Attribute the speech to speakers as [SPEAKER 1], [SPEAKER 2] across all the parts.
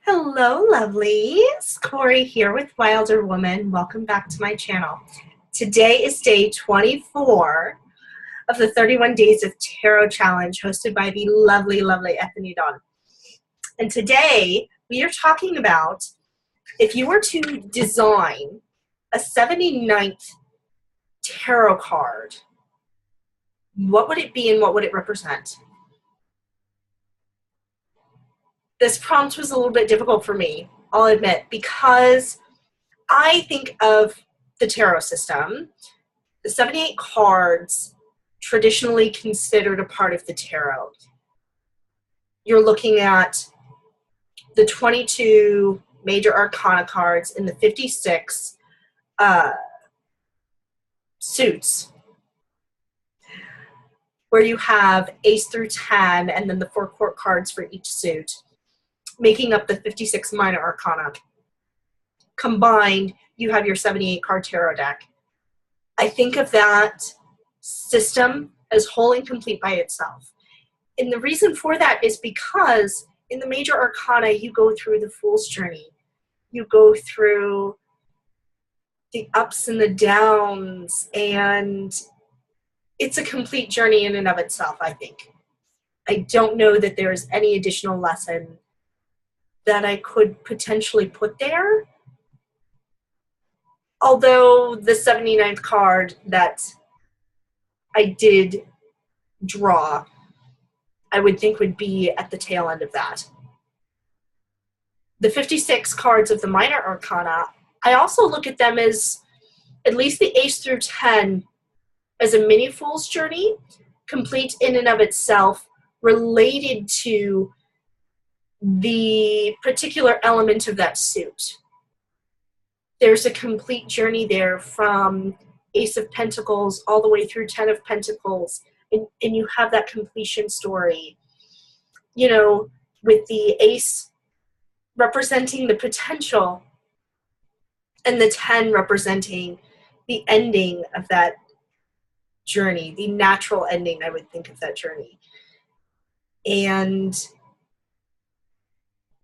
[SPEAKER 1] Hello, lovelies. Cory here with Wilder Woman. Welcome back to my channel. Today is day 24 of the 31 Days of Tarot Challenge hosted by the lovely, lovely Ethony. And today we are talking about if you were to design a 79th tarot card, what would it be and what would it represent? This prompt was a little bit difficult for me, I'll admit, because I think of the tarot system, the 78 cards traditionally considered a part of the tarot. You're looking at the 22 major arcana cards and the 56 suits, where you have ace through 10 and then the 4 court cards for each suit, making up the 56 minor arcana. Combined, you have your 78 card tarot deck. I think of that system as whole and complete by itself. And the reason for that is because in the major arcana, you go through the Fool's journey. You go through the ups and the downs, and it's a complete journey in and of itself, I think. I don't know that there's any additional lesson that I could potentially put there. Although the 79th card that I did draw, I would think would be at the tail end of that. The 56 cards of the minor arcana, I also look at them as at least the ace through 10 as a mini Fool's journey, complete in and of itself, related to the particular element of that suit. There's a complete journey there from Ace of Pentacles all the way through 10 of Pentacles, and you have that completion story. You know, with the ace representing the potential and the 10 representing the ending of that journey, the natural ending, I would think, of that journey. And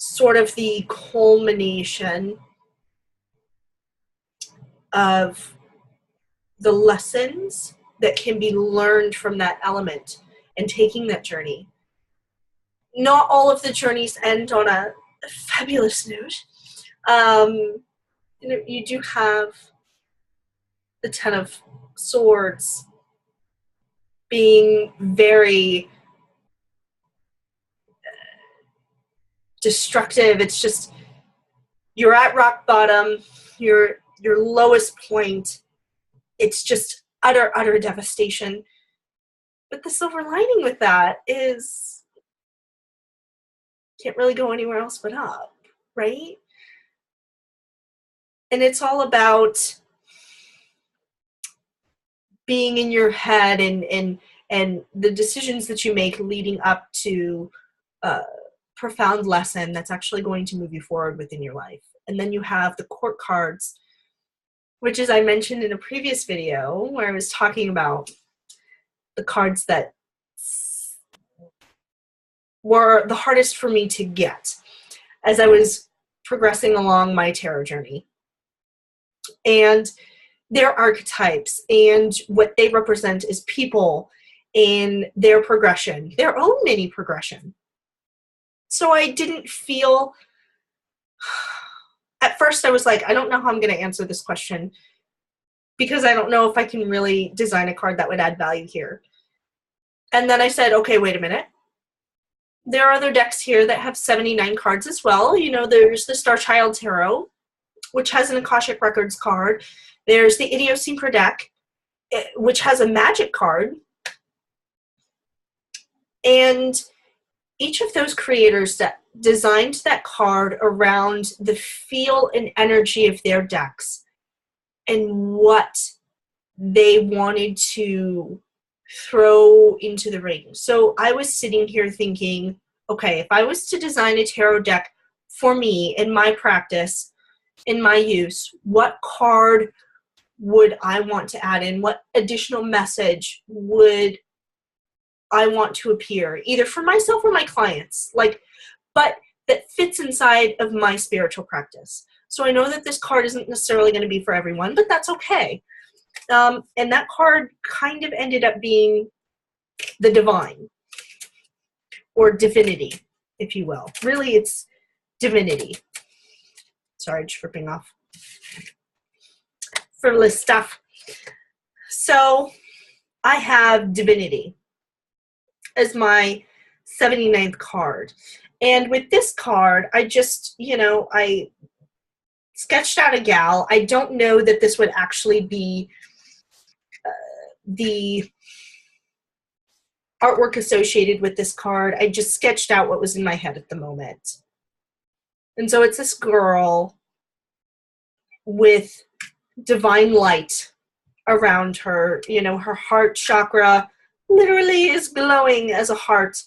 [SPEAKER 1] sort of the culmination of the lessons that can be learned from that element and taking that journey. Not all of the journeys end on a fabulous note. You do have the 10 of Swords being very destructive. It's just, you're at rock bottom, your lowest point. It's just utter devastation. But the silver lining with that is can't really go anywhere else but up, right? And it's all about being in your head and the decisions that you make leading up to profound lesson that's actually going to move you forward within your life. And then you have the court cards, which, as I mentioned in a previous video where I was talking about the cards that were the hardest for me to get as I was progressing along my tarot journey. And their archetypes and what they represent is people in their progression, their own mini progression. So I didn't feel, at first I was like, I don't know how I'm going to answer this question because I don't know if I can really design a card that would add value here. And then I said, okay, wait a minute. There are other decks here that have 79 cards as well. You know, there's the Star Child Tarot, which has an Akashic Records card. There's the Idiosyncra deck, which has a magic card. And each of those creators that designed that card around the feel and energy of their decks and what they wanted to throw into the ring. So I was sitting here thinking, okay, if I was to design a tarot deck for me in my practice, in my use, what card would I want to add in? What additional message would I want to appear, either for myself or my clients? But that fits inside of my spiritual practice. So I know that this card isn't necessarily going to be for everyone, but that's okay. And that card kind of ended up being the divine, or divinity, if you will. Really, it's divinity. Sorry, just ripping off frivolous stuff. So I have divinity as my 79th card. And with this card, I just, I sketched out a gal. I don't know that this would actually be the artwork associated with this card. I just sketched out what was in my head at the moment. And so it's this girl with divine light around her. Her heart chakra literally is glowing as a heart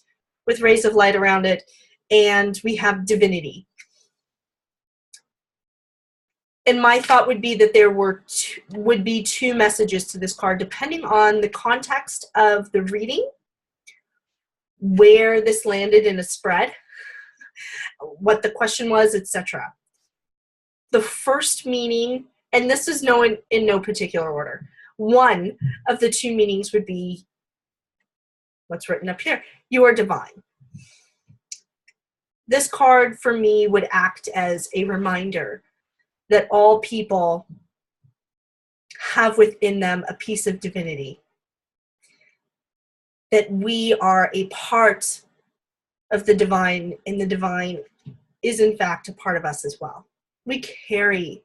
[SPEAKER 1] with rays of light around it. And we have divinity. And my thought would be that there would be two messages to this card, depending on the context of the reading, where this landed in a spread, what the question was, etc. The first meaning, and this is in no particular order, one of the two meanings would be what's written up here. You are divine. This card for me would act as a reminder that all people have within them a piece of divinity, that we are a part of the divine, and the divine is in fact a part of us as well. We carry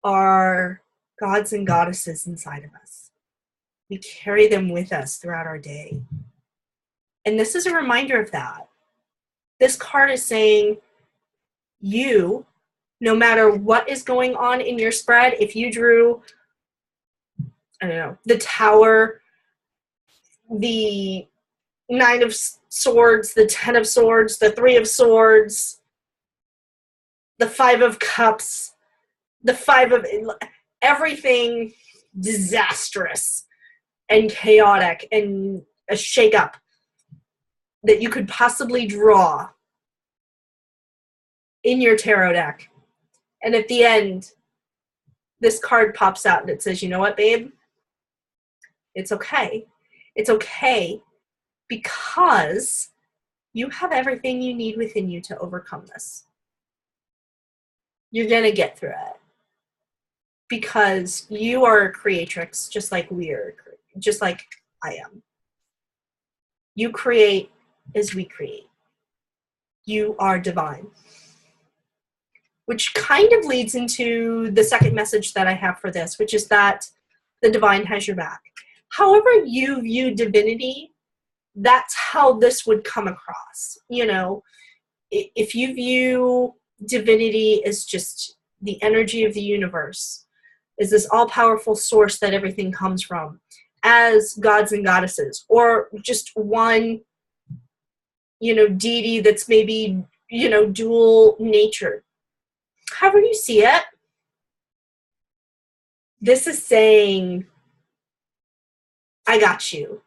[SPEAKER 1] our gods and goddesses inside of us. We carry them with us throughout our day. And this is a reminder of that. This card is saying, you, no matter what is going on in your spread, if you drew, I don't know, the Tower, the Nine of Swords, the Ten of Swords, the Three of Swords, the Five of Cups, the Five of... everything disastrous and chaotic and a shakeup that you could possibly draw in your tarot deck. And at the end, this card pops out and it says, you know what, babe? It's okay. It's okay because you have everything you need within you to overcome this. You're going to get through it because you are a creatrix just like just like I am. You create as we create. You are divine. Which kind of leads into the second message that I have for this, which is that the divine has your back. However you view divinity, that's how this would come across. If you view divinity as just the energy of the universe, is this all-powerful source that everything comes from, as gods and goddesses, or just one, deity that's maybe, dual natured. However you see it, this is saying, I got you.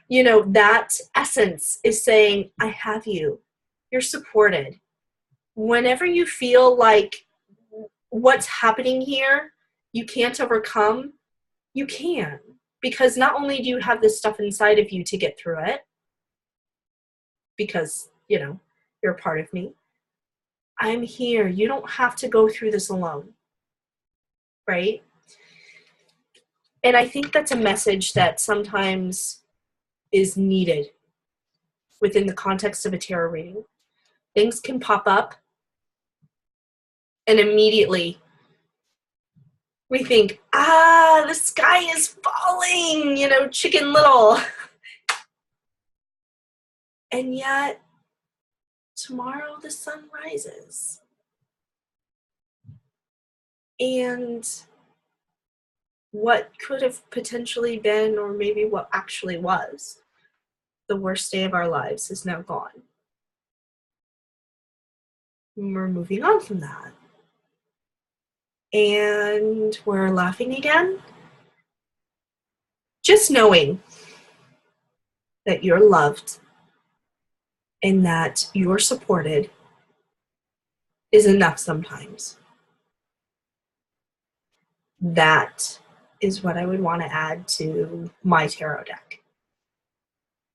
[SPEAKER 1] That essence is saying, I have you. You're supported. Whenever you feel like what's happening here, you can't overcome, you can. Because not only do you have this stuff inside of you to get through it, because, you're a part of me, I'm here. You don't have to go through this alone. Right? And I think that's a message that sometimes is needed within the context of a tarot reading. Things can pop up and immediately we think, the sky is falling, Chicken Little. And yet, tomorrow the sun rises. And what could have potentially been, or maybe what actually was, the worst day of our lives is now gone. And we're moving on from that. And we're laughing again. Just knowing that you're loved and that you're supported is enough sometimes. That is what I would want to add to my tarot deck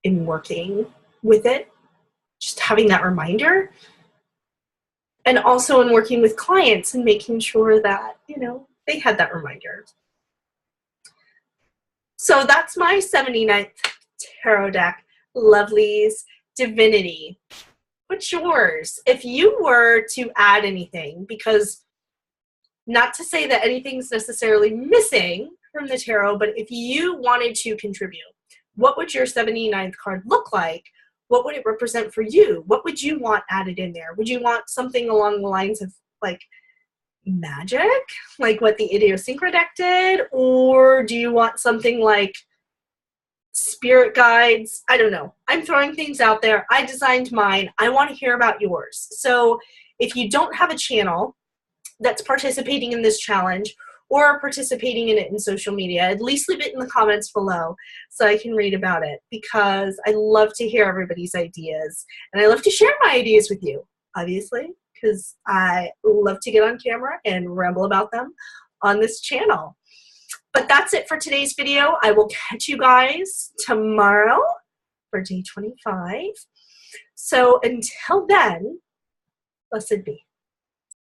[SPEAKER 1] in working with it, just having that reminder, and also in working with clients and making sure that, you know, they had that reminder. So that's my 79th tarot deck, Lovelies Divinity. What's yours? If you were to add anything, because not to say that anything's necessarily missing from the tarot, but if you wanted to contribute, what would your 79th card look like? What would it represent for you? What would you want added in there? Would you want something along the lines of like magic, like what the Idiosyncra deck did? Or do you want something like spirit guides? I don't know. I'm throwing things out there. I designed mine. I want to hear about yours. So if you don't have a channel that's participating in this challenge or participating in it in social media, at least leave it in the comments below so I can read about it, because I love to hear everybody's ideas and I love to share my ideas with you, obviously, because I love to get on camera and ramble about them on this channel. But that's it for today's video. I will catch you guys tomorrow for day 25. So until then, blessed be.